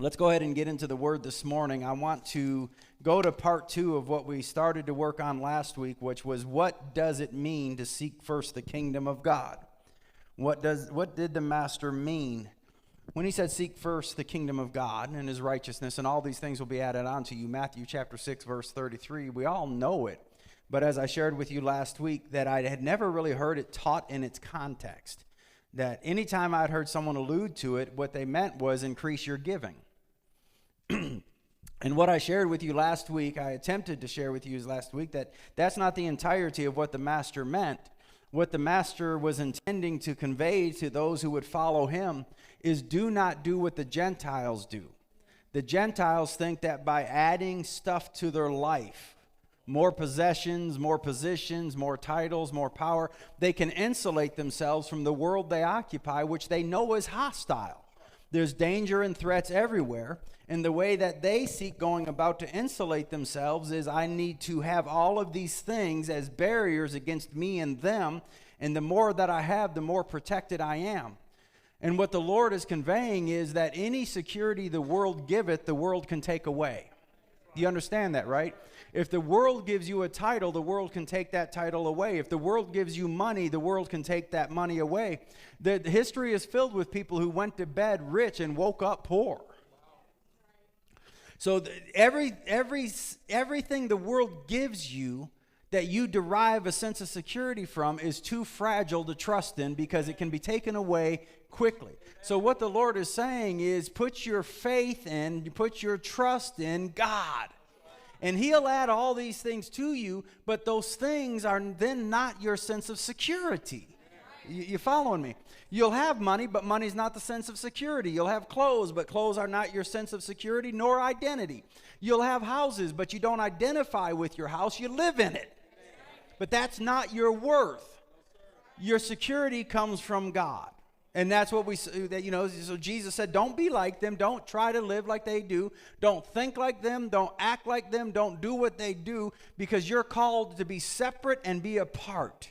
Let's go ahead and get into the Word this morning. I want to go to part 2 of what we started to work on last week, which was what does it mean to seek first the kingdom of God? What did the Master mean when he said seek first the kingdom of God and his righteousness, and all these things will be added on to you? Matthew chapter 6, verse 33. We all know it, but as I shared with you last week, that I had never really heard it taught in its context. That anytime I'd heard someone allude to it, what they meant was increase your giving. And what I shared with you last week, I attempted to share with you last week, that that's not the entirety of what the Master meant. What the Master was intending to convey to those who would follow him is do not do what the Gentiles do. The Gentiles think that by adding stuff to their life, more possessions, more positions, more titles, more power, they can insulate themselves from the world they occupy, which they know is hostile. There's danger and threats everywhere. And the way that they seek going about to insulate themselves is I need to have all of these things as barriers against me and them. And the more that I have, the more protected I am. And what the Lord is conveying is that any security the world giveth, the world can take away. You understand that, right? If the world gives you a title, the world can take that title away. If the world gives you money, the world can take that money away. The history is filled with people who went to bed rich and woke up poor. So everything the world gives you that you derive a sense of security from is too fragile to trust in, because it can be taken away quickly. So what the Lord is saying is put your faith in, put your trust in God. And he'll add all these things to you, but those things are then not your sense of security. You following me? You'll have money, but money's not the sense of security. You'll have clothes, but clothes are not your sense of security nor identity. You'll have houses, but you don't identify with your house. You live in it. But that's not your worth. Your security comes from God. And that's what so Jesus said, don't be like them. Don't try to live like they do. Don't think like them. Don't act like them. Don't do what they do, because you're called to be separate and be apart.